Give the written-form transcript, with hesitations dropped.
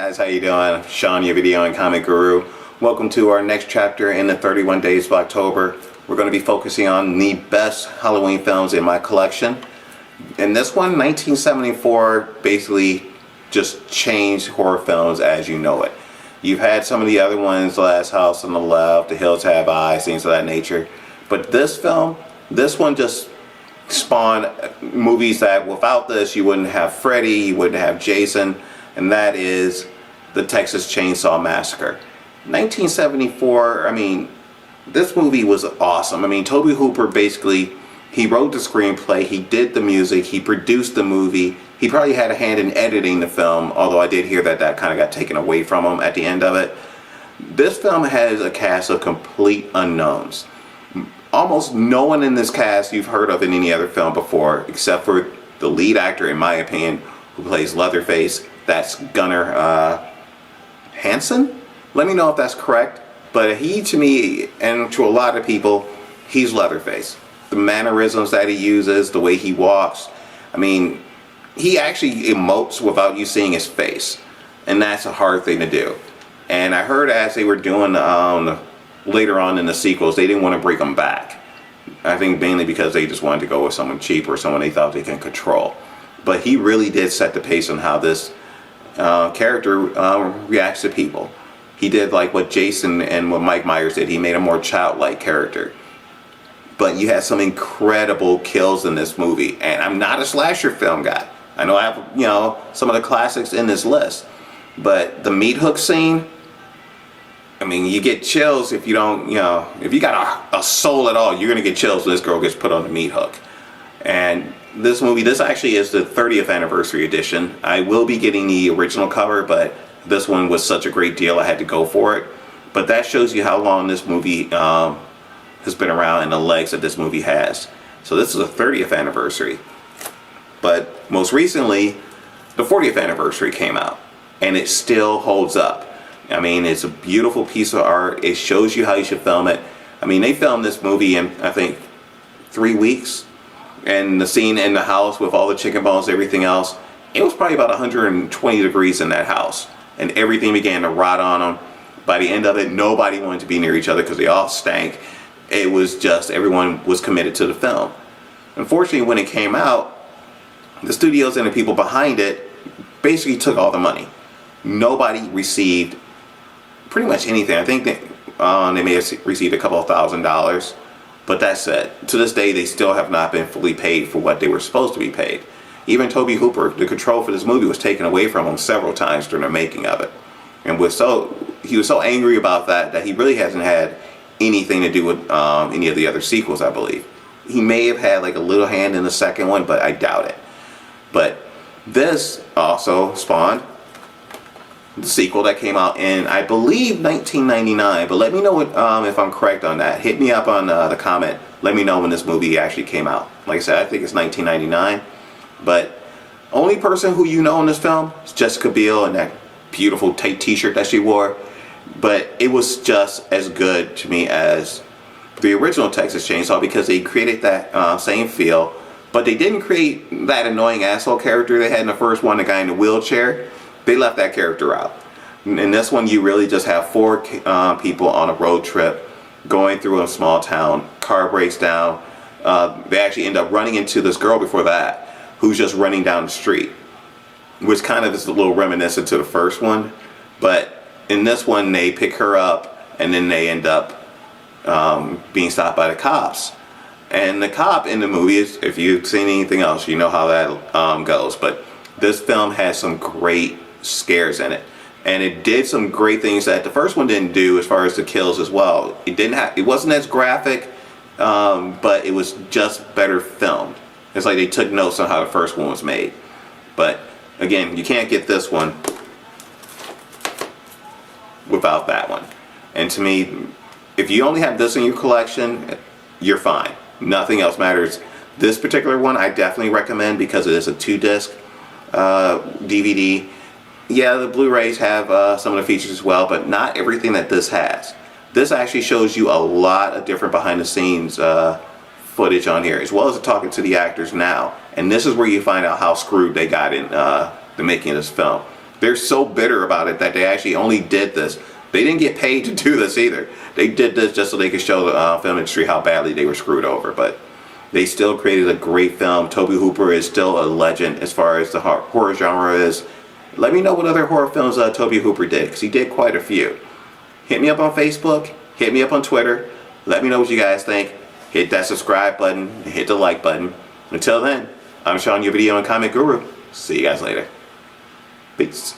guys, how you doing? Sean, your video and comic guru. Welcome to our next chapter in the 31 Days of October. We're going to be focusing on the best Halloween films in my collection. And this one, 1974, basically just changed horror films as you know it. You've had some of the other ones, The Last House on the Left, The Hills Have Eyes, things of that nature. But this film, this one just spawned movies that without this you wouldn't have Freddy, you wouldn't have Jason, and that is the Texas Chainsaw Massacre. 1974, I mean, this movie was awesome. I mean, Tobe Hooper basically, he wrote the screenplay, he did the music, he produced the movie. He probably had a hand in editing the film, although I did hear that that kind of got taken away from him at the end of it. This film has a cast of complete unknowns. Almost no one in this cast you've heard of in any other film before, except for the lead actor, in my opinion, who plays Leatherface. That's Gunnar Hansen. Let me know if that's correct. But he, to me, and to a lot of people, he's Leatherface. The mannerisms that he uses, the way he walks. I mean, he actually emotes without you seeing his face. And that's a hard thing to do. And I heard as they were doing later on in the sequels, they didn't want to bring him back. I think mainly because they just wanted to go with someone cheap or someone they thought they can control. But he really did set the pace on how this character reacts to people. He did like what Jason and what Mike Myers did. He made a more childlike character. But you had some incredible kills in this movie. And I'm not a slasher film guy. I know I have, you know, some of the classics in this list. But the meat hook scene, I mean, you get chills if you don't, you know, if you got a soul at all, you're going to get chills when this girl gets put on the meat hook. And this movie, this actually is the 30th anniversary edition. I will be getting the original cover, but this one was such a great deal, I had to go for it. But that shows you how long this movie has been around and the legs that this movie has. So this is a 30th anniversary. But most recently, the 40th anniversary came out, and it still holds up. I mean, it's a beautiful piece of art. It shows you how you should film it. I mean, they filmed this movie in, I think, 3 weeks. And the scene in the house with all the chicken bones, everything else, it was probably about 120 degrees in that house. And everything began to rot on them. By the end of it, nobody wanted to be near each other because they all stank. It was just, everyone was committed to the film. Unfortunately, when it came out, the studios and the people behind it basically took all the money. Nobody received pretty much anything. I think they may have received a couple of $1,000s, but that's it. To this day, they still have not been fully paid for what they were supposed to be paid. Even Tobe Hooper, the control for this movie was taken away from him several times during the making of it. And he was so angry about that he really hasn't had anything to do with any of the other sequels, I believe. He may have had like a little hand in the second one, but I doubt it. But this also spawned the sequel that came out in, I believe, 1999. But let me know what, if I'm correct on that. Hit me up on the comment. Let me know when this movie actually came out. Like I said, I think it's 1999. But only person who you know in this film is Jessica Biel and that beautiful tight t-shirt that she wore. But it was just as good to me as the original Texas Chainsaw because they created that same feel. But they didn't create that annoying asshole character they had in the first one, the guy in the wheelchair. They left that character out. In this one, you really just have 4 people on a road trip going through a small town. Car breaks down. They actually end up running into this girl before that, who's just running down the street, which kind of is a little reminiscent to the first one. But in this one, they pick her up, and then they end up being stopped by the cops. And the cop in the movie is, if you've seen anything else, you know how that goes. But this film has some great scares in it, and it did some great things that the first one didn't do as far as the kills as well. It wasn't as graphic, but it was just better filmed. It's like they took notes on how the first one was made. But again, you can't get this one without that one. And to me, if you only have this in your collection, you're fine. Nothing else matters. This particular one I definitely recommend because it is a 2-disc DVD. Yeah, the Blu-rays have some of the features as well, but not everything that this has. This actually shows you a lot of different behind the scenes footage on here, as well as talking to the actors now. And this is where you find out how screwed they got in the making of this film. They're so bitter about it that they actually only did this. They didn't get paid to do this either. They did this just so they could show the film industry how badly they were screwed over. But they still created a great film. Tobe Hooper is still a legend as far as the horror genre is. Let me know what other horror films Tobe Hooper did, because he did quite a few. Hit me up on Facebook. Hit me up on Twitter. Let me know what you guys think. Hit that subscribe button. Hit the like button. Until then, I'm Sean, your video and comic guru. See you guys later. Peace.